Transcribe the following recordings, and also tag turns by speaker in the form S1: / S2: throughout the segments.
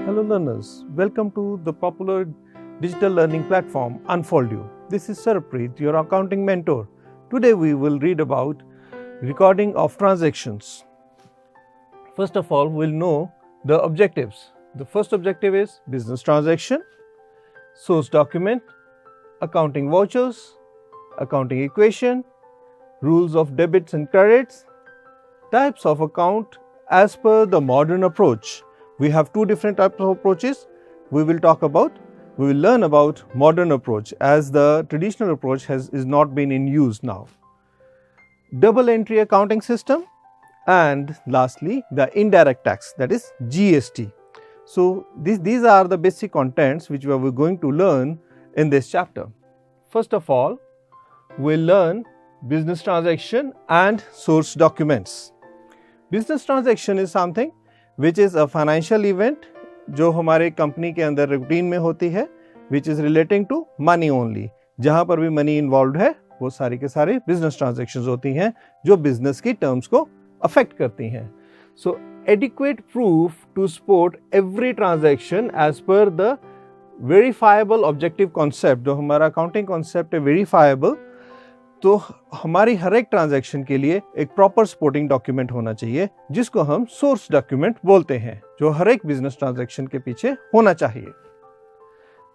S1: Hello learners, welcome to the popular digital learning platform Unfold You. This is Sarpreet, your accounting mentor. Today we will read about recording of transactions. First of all, we'll know the objectives. The first objective is business transaction, source document, accounting vouchers, accounting equation, rules of debits and credits, types of account as per the modern approach. We have two different types of approaches. We will learn about modern approach as the traditional approach is not been in use now. Double entry accounting system, and lastly the indirect tax, that is GST. So these are the basic contents which we are going to learn in this chapter. First of all, we'll learn business transaction and source documents. Business transaction is something which is a financial event जो हमारे company के अंदर routine में होती है, which is relating to money only. जहाँ पर भी मनी इन्वॉल्व है वो सारी के सारे बिजनेस ट्रांजेक्शन्स होती हैं जो बिजनेस की टर्म्स को अफेक्ट करती हैं. So adequate proof to support every transaction as per the verifiable objective concept. जो हमारा अकाउंटिंग कॉन्सेप्ट है वेरीफाइबल, तो हमारी हर एक ट्रांजैक्शन के लिए एक प्रॉपर सपोर्टिंग डॉक्यूमेंट होना चाहिए जिसको हम सोर्स डॉक्यूमेंट बोलते हैं, जो हर एक बिजनेस ट्रांजैक्शन के पीछे होना चाहिए.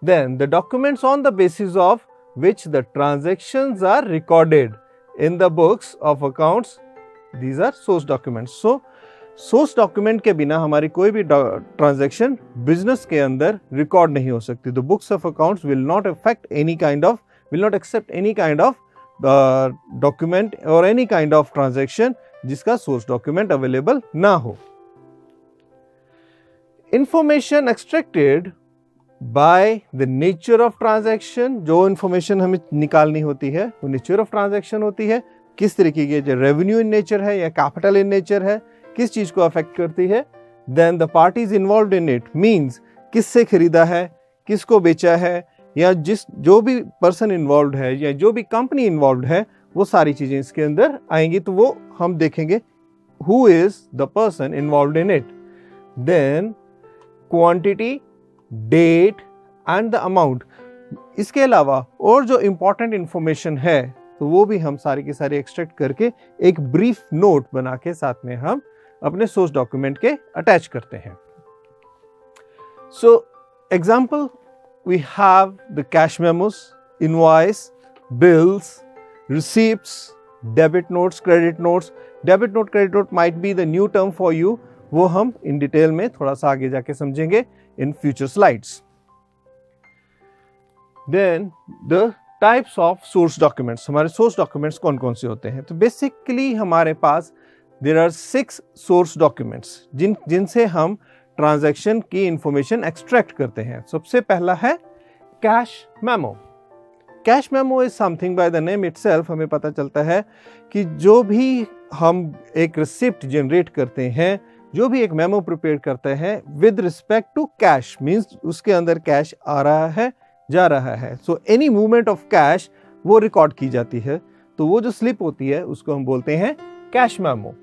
S1: Then the documents on the basis of which the transactions are recorded in the books of accounts, these are source documents. So source document के बिना हमारी कोई भी ट्रांजैक्शन बिजनेस के अंदर रिकॉर्ड नहीं हो सकती. The books of accounts will not accept any kind of document और एनी काइंड ऑफ ट्रांजैक्शन जिसका सोर्स डॉक्यूमेंट अवेलेबल ना हो. Information extracted by the nature of transaction. जो इंफॉर्मेशन हमें निकालनी होती है वो नेचर ऑफ ट्रांजैक्शन होती है, किस तरीके की, जो रेवेन्यू इन नेचर है या कैपिटल इन नेचर है, किस चीज को अफेक्ट करती है. Then the parties involved in it means किससे खरीदा है, किसको बेचा है, या जो भी पर्सन इन्वॉल्व है या जो भी कंपनी इन्वॉल्व है, वो सारी चीजें इसके अंदर आएंगी. तो वो हम देखेंगे who is the person involve in it. Then quantity, date and the amount. इसके अलावा और जो इंपॉर्टेंट इंफॉर्मेशन है तो वो भी हम सारी की सारी एक्सट्रैक्ट करके एक ब्रीफ नोट बना के साथ में हम अपने सोर्स डॉक्यूमेंट के अटैच करते हैं. So example, we have the cash memos, invoice, bills, receipts, debit notes, credit notes. Debit note, credit note might be the new term for you. वो हम in detail में थोड़ा सा आगे जाके समझेंगे in future slides. Then the types of source documents. हमारे source documents कौन कौन से होते हैं? तो basically हमारे पास there are 6 source documents जिनसे हम ट्रांजैक्शन की इंफॉर्मेशन एक्सट्रैक्ट करते हैं. सबसे पहला है cash memo. Cash memo is something by the name itself. हमें पता चलता है कि जो भी हम एक रिसिप्ट जनरेट करते हैं, जो भी एक मेमो प्रिपेयर करते हैं with respect to cash, means उसके अंदर कैश आ रहा है, जा रहा है. So any movement of cash वो रिकॉर्ड की जाती है. तो वो जो स्लिप होती है उसको हम बोलते हैं cash memo.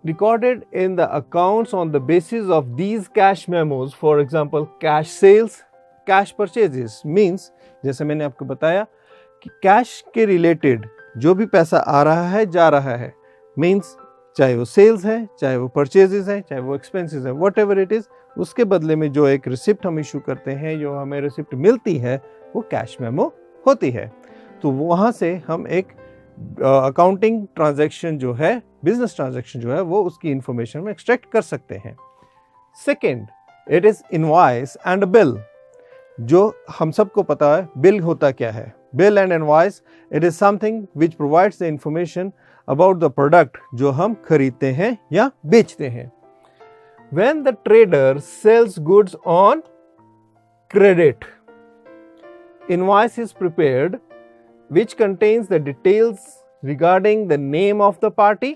S1: Recorded in the accounts on the basis of these cash memos, for example cash sales, cash purchases, means जैसे मैंने आपको बताया कि कैश के रिलेटेड जो भी पैसा आ रहा है, जा रहा है, means चाहे वो सेल्स है, चाहे वो परचेजेस है, चाहे वो एक्सपेंसेस है, वट एवर इट इज, उसके बदले में जो एक रिसिप्ट हम इशू करते हैं, जो हमें रिसिप्ट मिलती है, वो कैश मेमो होती है. तो वहाँ से हम एक अकाउंटिंग ट्रांजैक्शन जो है, बिजनेस ट्रांजैक्शन जो है, वो उसकी इंफॉर्मेशन में एक्सट्रैक्ट कर सकते हैं. Second, it is invoice and bill. जो हम सबको पता है बिल होता क्या है. Bill and invoice, it is something which provides the information about the product जो हम खरीदते हैं या बेचते हैं. When the trader sells goods on credit, invoice is prepared which contains the details regarding the name of the party,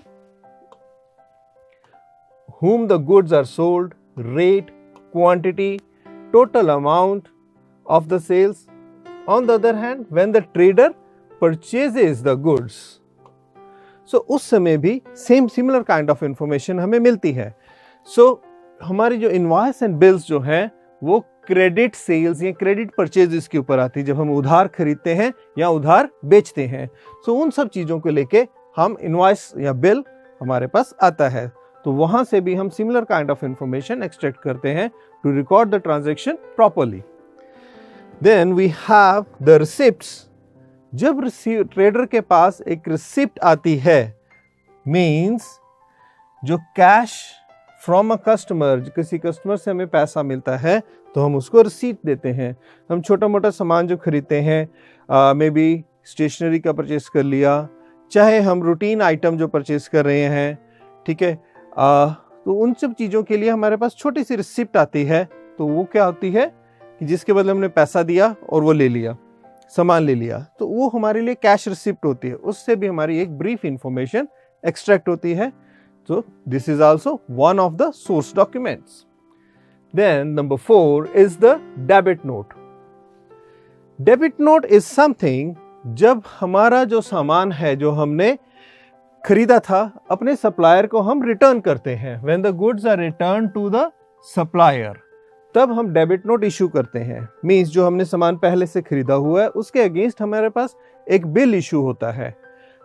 S1: whom the goods are sold, rate, quantity, total amount of the sales. On the other hand, when the trader purchases the goods, so उस समय भी similar kind of information हमें मिलती है. हमारी जो invoice and bills जो है वो क्रेडिट सेल्स या क्रेडिट परचेजेस के ऊपर आती है, जब हम उधार खरीदते हैं या उधार बेचते हैं। उन सब चीज़ों को लेके हम इनवॉइस या बिल हमारे पास आता है, तो वहाँ से भी हम similar kind of information extract करते हैं to record the transaction properly. Then we have the receipts. जब ट्रेडर के पास एक रिसिप्ट आती है, मीन्स जो कैश फ्रॉम अ कस्टमर, किसी कस्टमर से हमें पैसा मिलता है तो हम उसको रिसीट देते हैं। हम छोटा मोटा सामान जो खरीदते हैं, मे बी स्टेशनरी का परचेस कर लिया, चाहे हम रूटीन आइटम जो परचेस कर रहे हैं, ठीक है, तो उन सब चीज़ों के लिए हमारे पास छोटी सी रिसिप्ट आती है। तो वो क्या होती है कि जिसके बदले हमने पैसा दिया और वो ले लिया, सामान ले लिया, तो वो हमारे लिए कैश रिसिप्ट होती है। उससे भी हमारी एक ब्रीफ इंफॉर्मेशन एक्सट्रैक्ट होती है। So this is also one of the source documents. Then number 4 is the debit note. Debit note is something जब हमारा जो सामान है जो हमने खरीदा था अपने सप्लायर को हम रिटर्न करते हैं, when the goods are returned to the supplier, तब हम डेबिट नोट इशू करते हैं। मीन्स जो हमने सामान पहले से खरीदा हुआ है उसके अगेंस्ट हमारे पास एक बिल इशू होता है,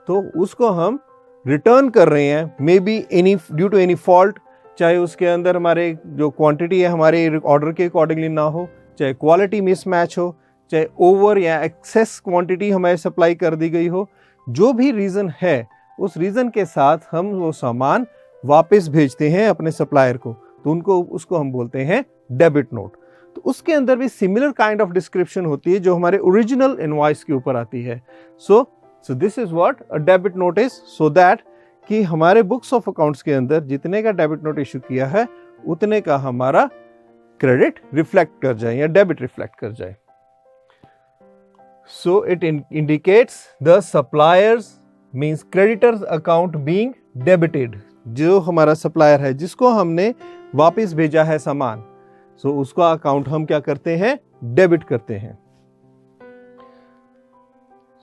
S1: तो उसको हम रिटर्न कर रहे हैं, may be due to any fault, चाहे उसके अंदर हमारे जो क्वांटिटी है हमारे ऑर्डर के अकॉर्डिंगली ना हो, चाहे क्वालिटी मिसमैच हो, चाहे ओवर या एक्सेस क्वांटिटी हमारे सप्लाई कर दी गई हो, जो भी रीज़न है उस रीज़न के साथ हम वो सामान वापस भेजते हैं अपने सप्लायर को, तो उसको हम बोलते हैं डेबिट नोट। तो उसके अंदर भी सिमिलर काइंड ऑफ डिस्क्रिप्शन होती है जो हमारे ओरिजिनल इनवॉइस के ऊपर आती है। So this is what a debit note is, so that कि हमारे बुक्स ऑफ अकाउंट्स के अंदर जितने का डेबिट नोट इशू किया है उतने का हमारा क्रेडिट रिफ्लेक्ट कर जाए या डेबिट रिफ्लेक्ट कर जाए। So it indicates the suppliers means creditors account being debited। जो हमारा सप्लायर है जिसको हमने वापस भेजा है सामान, उसका अकाउंट हम क्या करते हैं, डेबिट करते हैं।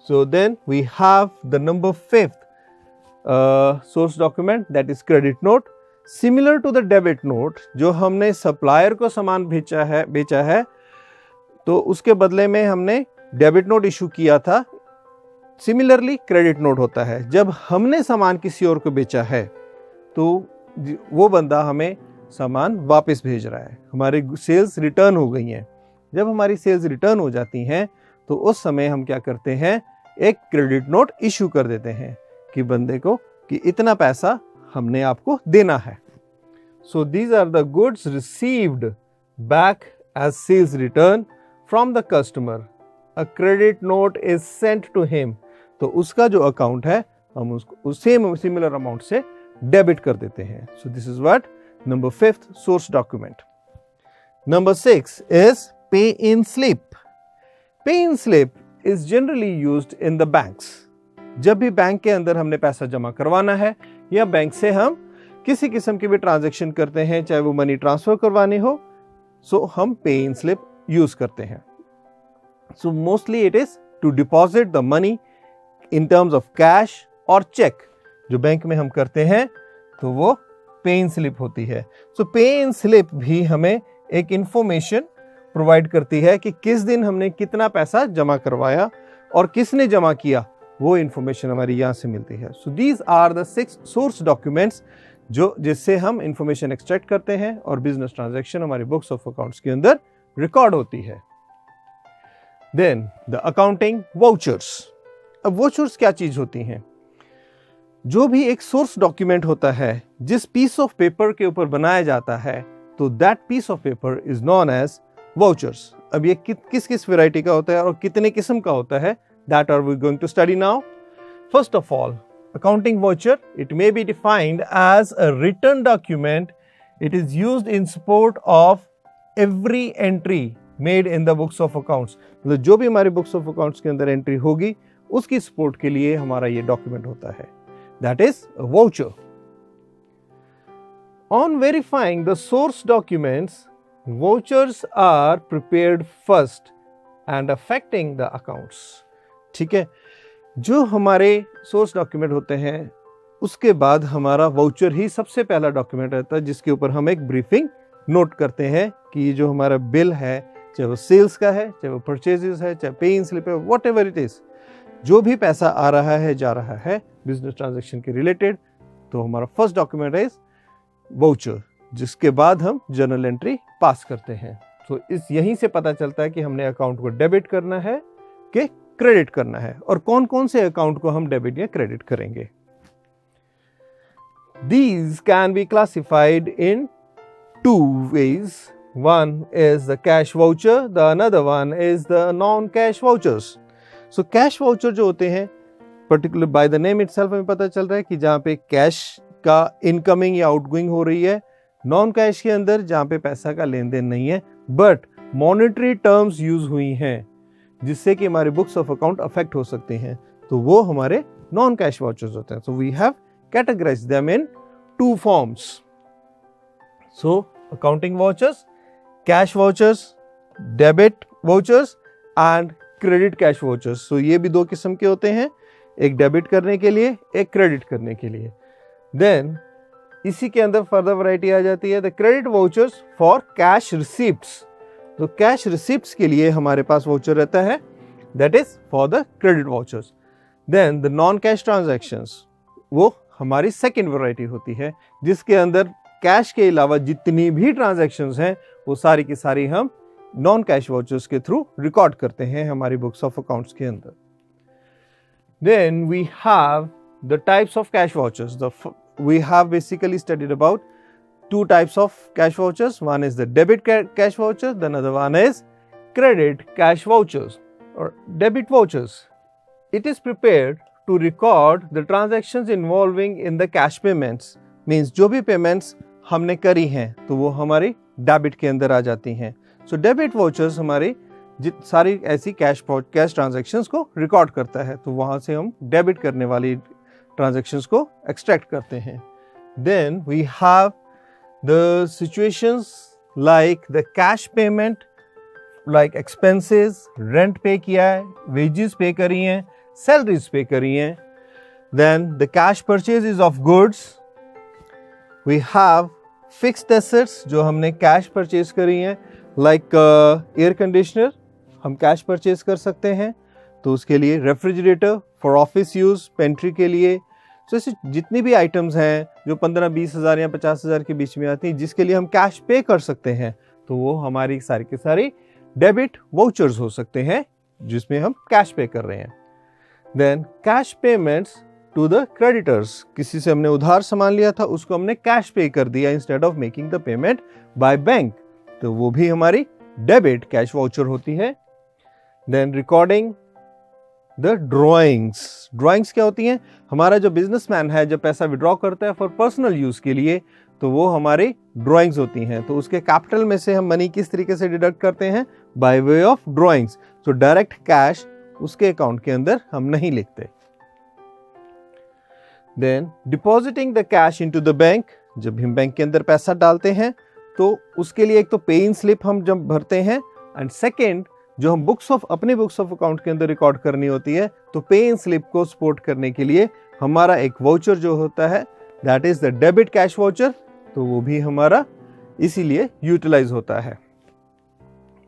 S1: So then we have the number 5th source document, that is credit note. Similar to the debit note, जो हमने सप्लायर को सामान बेचा है तो उसके बदले में हमने डेबिट नोट इशू किया था, सिमिलरली क्रेडिट नोट होता है। जब हमने सामान किसी और को बेचा है तो वो बंदा हमें सामान वापस भेज रहा है, हमारी सेल्स रिटर्न हो गई हैं। जब हमारी सेल्स रिटर्न हो जाती हैं तो उस समय हम क्या करते हैं, एक क्रेडिट नोट इशू कर देते हैं कि बंदे को कि इतना पैसा हमने आपको देना है। So these are the goods received back as sales return from the customer, a credit note is sent to him. तो उसका जो अकाउंट है हम उसको सेम सिमिलर अमाउंट से डेबिट कर देते हैं। So this is what number 5th source document. Number 6 is pay in slip. Pay in slip is generally used in the banks। जब भी बैंक के अंदर हमने पैसा जमा करवाना है या बैंक से हम किसी किस्म की भी ट्रांजैक्शन करते हैं, चाहे वो मनी ट्रांसफर करवानी हो, हम पे इन स्लिप यूज करते हैं। So mostly it is to deposit the money in terms of cash और चेक। जो बैंक में हम करते हैं तो वो पे इन स्लिप होती है। पे इन स्लिप भी हमें एक इंफॉर्मेशन प्रोवाइड करती है कि किस दिन हमने कितना पैसा जमा करवाया और किसने जमा किया, वो इंफॉर्मेशन हमारी यहाँ से मिलती है। So these are the 6 source documents जिससे हम इंफॉर्मेशन एक्सट्रैक्ट करते हैं और बिजनेस ट्रांजैक्शन हमारी बुक्स ऑफ अकाउंट्स के अंदर रिकॉर्ड होती है। Then the accounting vouchers. अब वाउचर्स क्या चीज होती हैं? जो भी एक सोर्स डॉक्यूमेंट होता है जिस पीस ऑफ पेपर के ऊपर बनाया जाता है, तो that piece of paper is known as vouchers. अब ये किस किस वैरायटी का होता है और कितने किस्म का होता है, that are we going to study now. First of all, accounting voucher, it may be defined as a written document. It is used in support of every entry made in the books of accounts। मतलब जो भी हमारे books of accounts के अंदर entry होगी उसकी support के लिए हमारा ये डॉक्यूमेंट होता है, that is a voucher। On verifying the source documents, vouchers are prepared first and affecting the accounts। ठीक है, जो हमारे सोर्स डॉक्यूमेंट होते हैं उसके बाद हमारा वाउचर ही सबसे पहला डॉक्यूमेंट रहता है जिसके ऊपर हम एक ब्रीफिंग नोट करते हैं कि ये जो हमारा बिल है, चाहे वो सेल्स का है, चाहे वो परचेजेस है, चाहे पे इन स्लिप है, वॉट एवर इट इज, जो भी पैसा आ रहा है जा रहा है बिजनेस ट्रांजैक्शन के रिलेटेड, तो हमारा फर्स्ट डॉक्यूमेंट है वाउचर, जिसके बाद हम जर्नल एंट्री पास करते हैं। तो इस यहीं से पता चलता है कि हमने अकाउंट को डेबिट करना है कि क्रेडिट करना है, और कौन कौन से अकाउंट को हम डेबिट या क्रेडिट करेंगे। These can be classified in two ways. One is the cash voucher, the another one is the non-cash vouchers. So cash voucher जो होते हैं, particular by the name itself हमें पता चल रहा है कि जहाँ पे कैश का इनकमिंग या आउटगोइंग हो रही है, नॉन कैश के अंदर जहाँ पे पैसा का लेन देन नहीं है बट मॉनेटरी टर्म्स यूज हुई हैं जिससे कि हमारे बुक्स ऑफ अकाउंट अफेक्ट हो सकते हैं, तो वो हमारे नॉन कैश वाउचर्स होते हैं। So we have categorize them in two forms. So accounting vouchers, cash vouchers, debit vouchers and credit cash vouchers. So ये भी दो किस्म के होते हैं, एक डेबिट करने के लिए, एक क्रेडिट करने के लिए। Then इसी के अंदर फर्दर वैरायटी आ जाती है, the credit vouchers for cash receipts. तो कैश रिसिप्ट्स के लिए हमारे पास वाउचर रहता है, that is for the credit vouchers. Then the non cash transactions, वो हमारी सेकेंड वैरायटी होती है जिसके अंदर कैश के अलावा जितनी भी ट्रांजैक्शंस हैं वो सारी की सारी हम नॉन कैश वाउचर्स के थ्रू रिकॉर्ड करते हैं हमारी बुक्स ऑफ अकाउंट्स के अंदर। Then we have the types of cash vouchers. We have basically studied about two types of cash vouchers. One is the debit cash voucher, the other one is credit cash vouchers or debit vouchers. It is prepared to record the transactions involving in the cash payments. Means जो भी payments हमने करी हैं तो वो हमारी debit के अंदर आ जाती हैं। So debit vouchers हमारी सारी ऐसी कैश ट्रांजेक्शंस को रिकॉर्ड करता है, तो वहाँ से हम डेबिट करने वाली ट्रांजैक्शंस को एक्सट्रैक्ट करते हैं। Then we have the situations like the cash payment, like expenses, rent pay किया है, वेजेस पे करी हैं, सैलरीज पे करी हैं। Then the cash purchases of goods, we have fixed assets जो हमने कैश परचेज करी हैं, लाइक एयर कंडीशनर हम कैश परचेज कर सकते हैं, तो उसके लिए refrigerator for office use, pantry के लिए। तो ऐसे जितनी भी आइटम्स हैं जो 15-20 हज़ार या 50 हज़ार के बीच में आती हैं जिसके लिए हम कैश पे कर सकते हैं, तो वो हमारी सारी की सारी डेबिट वाउचर्स हो सकते हैं जिसमें हम कैश पे कर रहे हैं। Then cash payments to the creditors, किसी से हमने उधार सामान लिया था उसको हमने कैश पे कर दिया instead of making the payment by bank, तो वो भी हमारी डेबिट कैश वाउचर होती है। Then recording the drawings. Drawings क्या होती हैं? हमारा जो बिजनेसमैन है जब पैसा विड्रॉ करता है फॉर पर्सनल यूज़ के लिए, तो वो हमारी ड्रॉइंग्स होती हैं, तो उसके कैपिटल में से हम मनी किस तरीके से डिडक्ट करते हैं? By way of drawings. तो डायरेक्ट कैश उसके अकाउंट के अंदर हम नहीं लिखते। Then depositing the cash into the bank, जब हम बैंक के अंदर पैसा डालते हैं तो उसके लिए एक तो पे इन स्लिप हम जब भरते हैं, एंड सेकेंड जो हम अपने बुक्स ऑफ अकाउंट के अंदर रिकॉर्ड करनी होती है, तो पे इन स्लिप को सपोर्ट करने के लिए हमारा एक वाउचर जो होता है that is the debit cash voucher, तो वो भी हमारा इसीलिए यूटिलाइज होता है।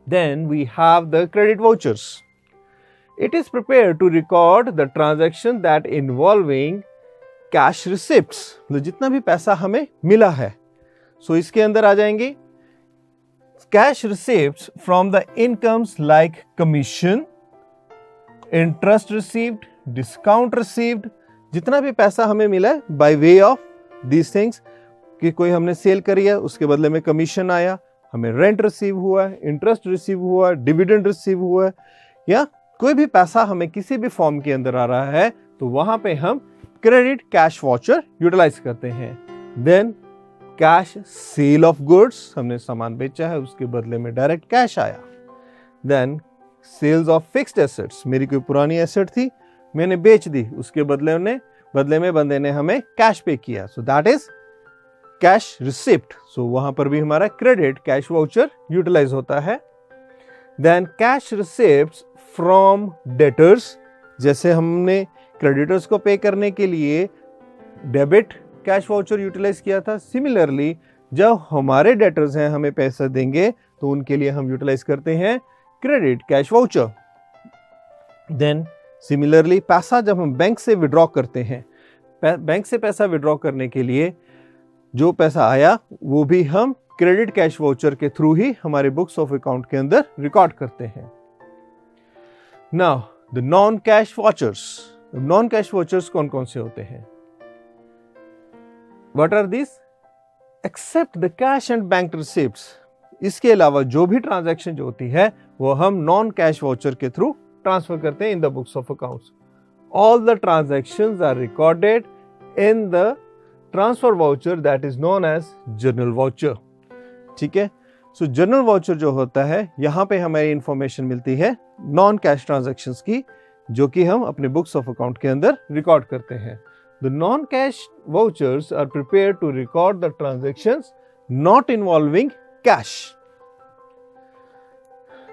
S1: Then we have the credit vouchers. It is prepared to record the transaction that involving cash receipts, जितना भी पैसा हमें मिला है, सो इसके अंदर आ जाएंगे cash receipts from the incomes like commission, interest received, discount received, जितना भी पैसा हमें मिला है by way of these things, कि कोई हमने सेल करी है उसके बदले में कमीशन आया, हमें रेंट रिसीव हुआ है, इंटरेस्ट रिसीव हुआ है, डिविडेंड रिसीव हुआ है, या कोई भी पैसा हमें किसी भी फॉर्म के अंदर आ रहा है, तो वहां पे हम क्रेडिट कैश वाउचर यूटिलाइज करते हैं। Then cash sale of goods, हमने सामान बेचा है उसके बदले में डायरेक्ट कैश आया। Then sales of fixed assets, मेरी कोई पुरानी एसेट थी मैंने बेच दी, उसके बदले में बंदे ने हमें कैश पे किया, so that is cash receipt, so वहां पर भी हमारा क्रेडिट कैश वाउचर यूटिलाइज होता है। Then cash receipts from debtors, जैसे हमने क्रेडिटर्स को पे करने के लिए डेबिट कैश वाउचर यूटिलाइज किया था। सिमिलरली जब हमारे डेटर्स हैं हमें पैसा देंगे तो उनके लिए हम यूटिलाइज करते हैं credit cash voucher. Then similarly पैसा जब हम बैंक से विड्रॉ करते हैं, बैंक से पैसा विड्रॉ करने के लिए जो पैसा आया वो भी हम क्रेडिट कैश वाउचर के थ्रू ही हमारे बुक्स ऑफ अकाउंट के अंदर रिकॉर्ड करते हैं। Now the non cash vouchers. Non cash vouchers कौन कौन से होते हैं? What are this? Except the cash and bank receipts. इसके अलावा जो भी ट्रांजैक्शन जो होती है वो हम नॉन कैश वाउचर के थ्रू ट्रांसफर करते हैं in the books of accounts. All the transactions are recorded in the transfer voucher that is known as journal voucher. ठीक है, सो जर्नल वाउचर जो होता है यहाँ पे हमें इंफॉर्मेशन मिलती है नॉन कैश ट्रांजैक्शंस की, जो कि हम अपने बुक्स ऑफ अकाउंट के अंदर रिकॉर्ड करते हैं। The non cash vouchers are prepared to record the transactions not involving cash.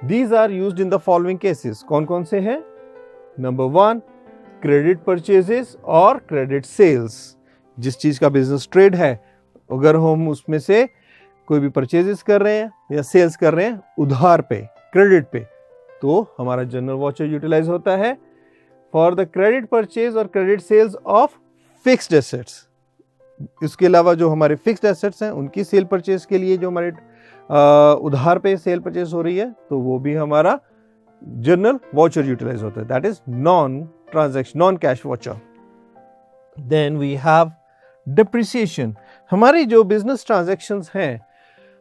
S1: These are used in the following cases. कौन कौन से हैं? नंबर 1, क्रेडिट परचेजेस और क्रेडिट सेल्स। जिस चीज का बिजनेस ट्रेड है, अगर हम उसमें से कोई भी परचेजेस कर रहे हैं या सेल्स कर रहे हैं उधार पे, क्रेडिट पे, तो हमारा जनरल वाउचर यूटिलाइज होता है फॉर द क्रेडिट परचेज और credit sales of fixed assets. इसके अलावा जो हमारे फिक्स्ड एसेट्स हैं उनकी सेल परचेज के लिए जो हमारे उधार पे सेल परचेज हो रही है तो वो भी हमारा जनरल वाउचर यूटिलाइज होता है, that is non transaction, non cash voucher. Then we have depreciation. हमारी जो बिजनेस ट्रांजैक्शंस हैं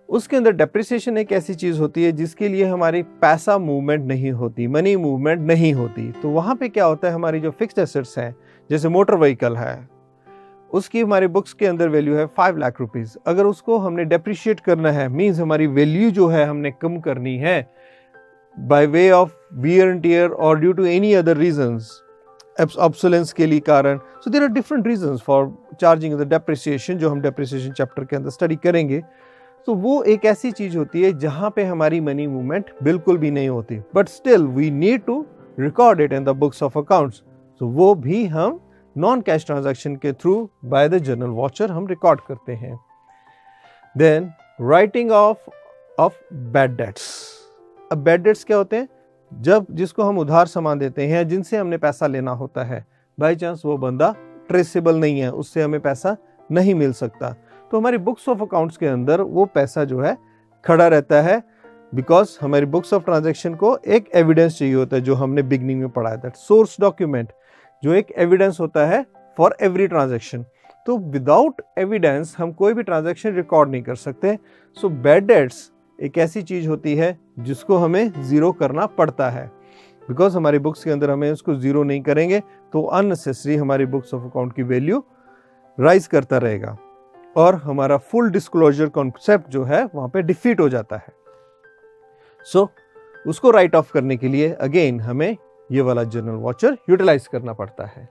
S1: उसके अंदर डिप्रिसिएशन एक ऐसी चीज होती है जिसके लिए हमारी पैसा मूवमेंट नहीं होती, मनी मूवमेंट नहीं होती। तो वहां पे क्या होता है, हमारी जो फिक्स्ड एसेट्स हैं जैसे मोटर व्हीकल है, उसकी हमारे बुक्स के अंदर वैल्यू है 5 लाख रुपीस। अगर उसको हमने डेप्रिशिएट करना है, मींस हमारी वैल्यू जो है हमने कम करनी है by way of wear and tear और due to any other reasons, obsolescence के लिए कारण। So there are different reasons for charging the depreciation, जो हम डेप्रिसिएशन चैप्टर के अंदर स्टडी करेंगे। तो वो एक ऐसी चीज होती है जहां पे हमारी मनी मूवमेंट बिल्कुल भी नहीं होती, but still we need to record it in the books of accounts. तो वो भी हम नॉन कैश ट्रांजैक्शन के through by the general voucher हम रिकॉर्ड करते हैं। Then writing off bad debts. अब बैड डेट्स क्या होते हैं? जब जिसको हम उधार सामान देते हैं, जिनसे हमने पैसा लेना होता है, बाई चांस वो बंदा ट्रेसेबल नहीं है, उससे हमें पैसा नहीं मिल सकता, तो हमारी बुक्स ऑफ अकाउंट्स के अंदर वो पैसा जो है खड़ा रहता है, बिकॉज हमारी बुक्स ऑफ ट्रांजैक्शन को एक एविडेंस चाहिए होता है जो हमने बिगनिंग में पढ़ा है, दैट सोर्स डॉक्यूमेंट, जो एक एविडेंस होता है फॉर एवरी ट्रांजैक्शन। तो विदाउट एविडेंस हम कोई भी ट्रांजैक्शन रिकॉर्ड नहीं कर सकते। सो बैड डेट्स एक ऐसी चीज होती है जिसको हमें जीरो करना पड़ता है, बिकॉज हमारी बुक्स के अंदर हमें उसको जीरो नहीं करेंगे तो अननेसेसरी हमारी बुक्स ऑफ अकाउंट की वैल्यू राइज करता रहेगा और हमारा फुल डिस्क्लोजर कॉन्सेप्ट जो है वहां पे डिफीट हो जाता है। सो उसको राइट ऑफ करने के लिए अगेन हमें ये वाला जनरल वाउचर यूटिलाइज करना पड़ता है।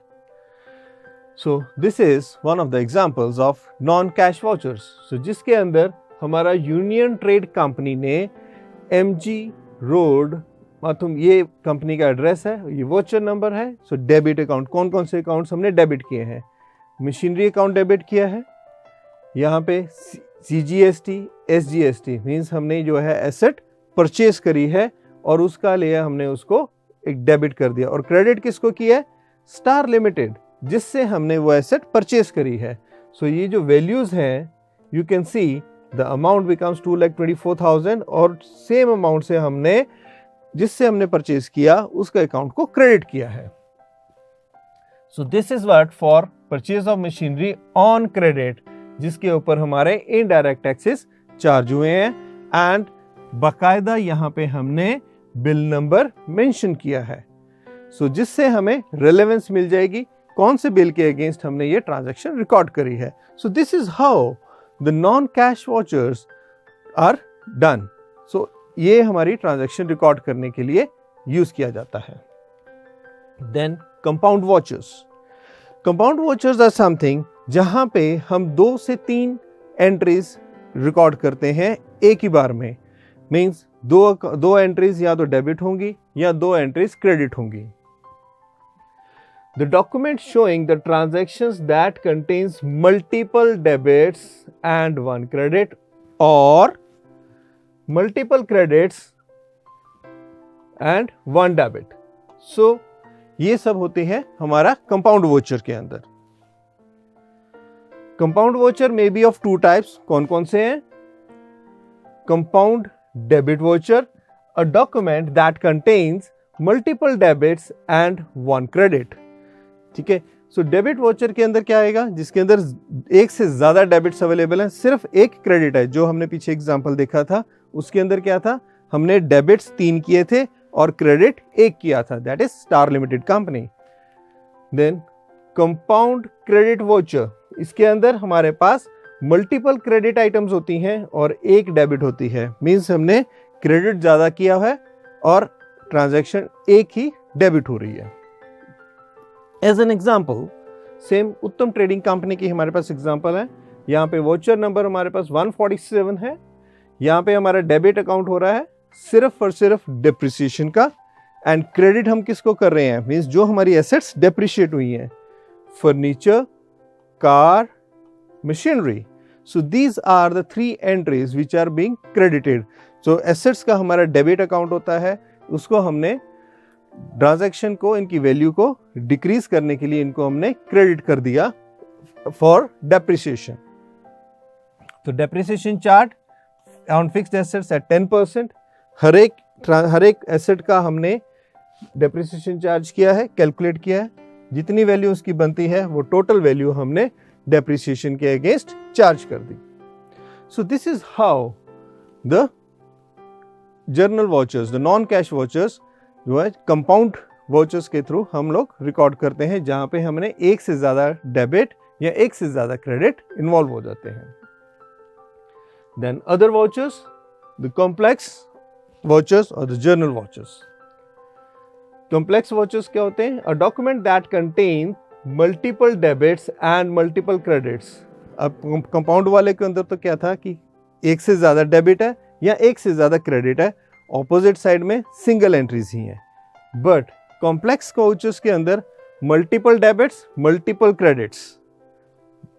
S1: So this is one of the examples of non cash vouchers. So जिसके अंदर हमारा यूनियन ट्रेड कंपनी ने MG रोड माथुम, ये कंपनी का एड्रेस है, ये वाउचर नंबर है। सो डेबिट अकाउंट, कौन कौन से अकाउंट्स हमने डेबिट किए हैं? मशीनरी अकाउंट डेबिट किया है, यहाँ पे CGST, SGST मीन्स हमने जो है एसेट परचेज करी है और उसका लिए हमने उसको एक डेबिट कर दिया। और क्रेडिट किसको किया है? स्टार लिमिटेड, जिससे हमने वो एसेट परचेज करी है। सो ये जो वैल्यूज हैं, you can see the amount becomes 2,24,000 और सेम अमाउंट से हमने जिससे हमने परचेज किया उसका अकाउंट को क्रेडिट किया है। So this is what for purchase of machinery on credit, जिसके ऊपर हमारे इनडायरेक्ट टैक्सेस चार्ज हुए हैं एंड बाकायदा यहाँ पे हमने बिल नंबर मेंशन किया है। सो जिससे हमें रेलेवेंस मिल जाएगी कौन से बिल के अगेंस्ट हमने ये ट्रांजैक्शन रिकॉर्ड करी है। So this is how the non cash vouchers are done. So ये हमारी ट्रांजैक्शन रिकॉर्ड करने के लिए यूज किया जाता है। Then compound vouchers. Compound vouchers are something जहां पे हम 2 से 3 एंट्रीज रिकॉर्ड करते हैं एक ही बार में, मींस दो एंट्रीज या तो डेबिट होंगी या 2 एंट्रीज क्रेडिट होंगी। The document showing the transactions that contains multiple debits and one credit or multiple credits and one debit. So ये सब होते हैं हमारा कंपाउंड वोचर के अंदर. Compound voucher may be of two types. कौन कौन से हैं? Compound debit voucher, a document that contains multiple debits and one credit. ठीक है. सो डेबिट वोचर के अंदर क्या आएगा? जिसके अंदर एक से ज्यादा डेबिट्स अवेलेबल हैं, सिर्फ एक क्रेडिट है. जो हमने पीछे एग्जांपल देखा था उसके अंदर क्या था? हमने डेबिट्स 3 किए थे और क्रेडिट 1 किया था. That is star limited company. Then compound credit voucher, इसके अंदर हमारे पास मल्टीपल क्रेडिट आइटम्स होती हैं और एक डेबिट होती है. मींस हमने क्रेडिट ज्यादा किया है और ट्रांजैक्शन एक ही डेबिट हो रही है. एज एन एग्जाम्पल, सेम उत्तम ट्रेडिंग कंपनी की हमारे पास एग्जाम्पल है. यहाँ पे वोचर नंबर हमारे पास 147 है. यहाँ पे हमारा डेबिट अकाउंट हो रहा है सिर्फ और सिर्फ डिप्रिसिएशन का, एंड क्रेडिट हम किसको कर रहे हैं? मींस जो हमारी एसेट्स डेप्रिशिएट हुई हैं, furniture, car, machinery. So these are the 3 entries which are being credited. So assets का हमारा डेबिट अकाउंट होता है, उसको हमने ट्रांजैक्शन को, इनकी वैल्यू को डिक्रीज करने के लिए इनको हमने क्रेडिट कर दिया फॉर डेप्रिसिएशन. तो depreciation charged on fixed assets at 10%. हर एक एसेट का हमने डेप्रिसिएशन चार्ज किया है, कैलकुलेट किया है. जितनी वैल्यू उसकी बनती है वो टोटल वैल्यू हमने डेप्रिसिएशन के अगेंस्ट चार्ज कर दी. So this is how the journal vouchers, the non cash vouchers जो है कंपाउंड वॉचर्स के थ्रू हम लोग रिकॉर्ड करते हैं, जहां पे हमने एक से ज्यादा डेबिट या एक से ज्यादा क्रेडिट इन्वॉल्व हो जाते हैं. Then other vouchers, the complex vouchers और the journal vouchers. Complex vouchers क्या होते हैं? A document that contain multiple debits and multiple credits. अब कंपाउंड वाले के अंदर तो क्या था कि एक से ज्यादा डेबिट है या एक से ज्यादा क्रेडिट है, ऑपोजिट साइड में सिंगल एंट्रीज ही हैं. बट कॉम्प्लेक्स वॉचर्स के अंदर मल्टीपल डेबिट्स, मल्टीपल क्रेडिट्स,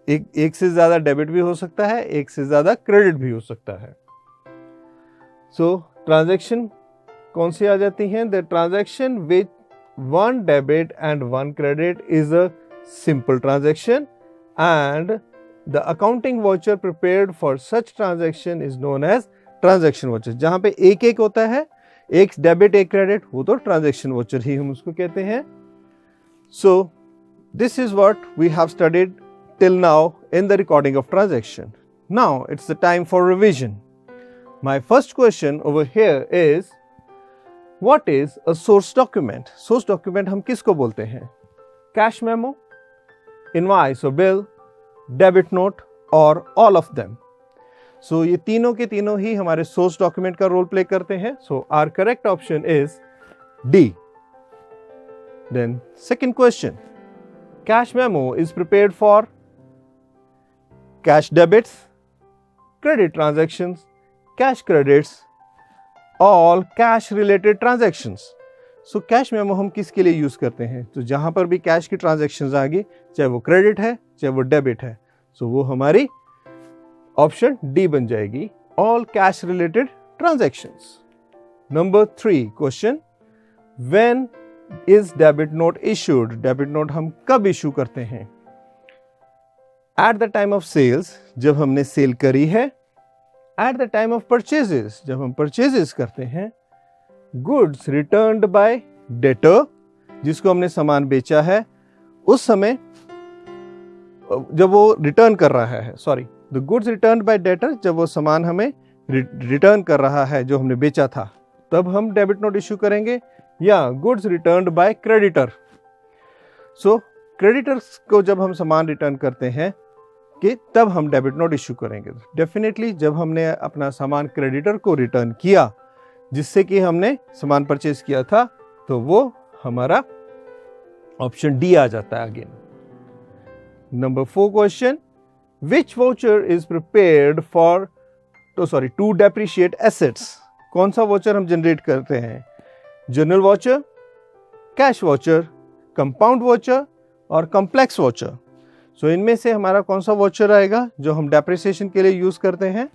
S1: एक से ज्यादा डेबिट भी हो सकता है, एक से ज्यादा क्रेडिट भी हो सकता है. सो ट्रांजैक्शन कौन सी आ जाती हैं? The transaction with 1 debit and 1 credit is a simple transaction and the accounting voucher prepared for such transaction is known as transaction voucher. जहां पे एक एक होता है, एक डेबिट एक क्रेडिट, वो तो ट्रांजैक्शन वॉचर ही हम उसको कहते हैं. So this is what we have studied till now in the recording of transaction. Now it's the time for revision. My first question over here is, what is a source document? Source document हम किसको बोलते हैं? Cash memo, invoice or bill, debit note or all of them. So ये तीनों के तीनों ही हमारे source document का रोल प्ले करते हैं. So our correct option is D. Then second question, cash memo is prepared for cash debits, credit transactions, cash credits, all cash related transactions. So cash memo हम किसके लिए use करते हैं? तो जहां पर भी कैश की ट्रांजैक्शंस आ गई, चाहे वो क्रेडिट है चाहे वो डेबिट है, सो वो हमारी ऑप्शन डी बन जाएगी, all cash related transactions. Number 3 question, when is debit note issued? Debit note हम कब इशू करते हैं? At the time of sales, जब हमने सेल करी है. At the time of purchases, जब हम परचेजेस करते हैं. Goods returned by debtor, जिसको हमने सामान बेचा है, उस समय जब वो रिटर्न कर रहा है, sorry, the goods returned by debtor, जब वो सामान हमें रिटर्न कर रहा है जो हमने बेचा था, तब हम डेबिट नोट इशू करेंगे. या goods returned by creditor. So creditors को जब हम सामान रिटर्न करते हैं कि तब हम डेबिट नोट इशू करेंगे. डेफिनेटली जब हमने अपना सामान क्रेडिटर को रिटर्न किया जिससे कि हमने सामान परचेज किया था, तो वो हमारा ऑप्शन डी आ जाता है again. Number 4 question, which voucher is prepared for to depreciate assets? कौन सा वाउचर हम जनरेट करते हैं? Journal voucher, cash voucher, compound voucher और कॉम्प्लेक्स वाउचर। सो इनमें से हमारा कौन सा वाउचर आएगा जो हम डेप्रिसिएशन के लिए यूज करते हैं?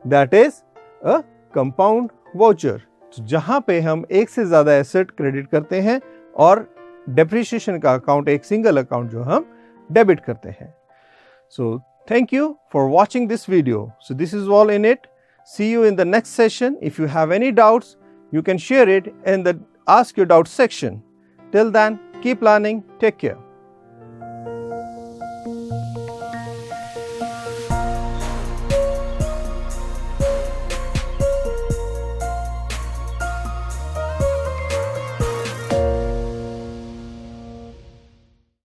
S1: That is a compound voucher, जहां पे हम एक से ज्यादा एसेट क्रेडिट करते हैं और डेप्रिसिएशन का अकाउंट एक सिंगल अकाउंट जो हम डेबिट करते हैं। So thank you for watching this video. So this is all in it. See you in the next session. If you have any doubts, you can share it in the Ask Your Doubts section. Till then, keep learning. Take care.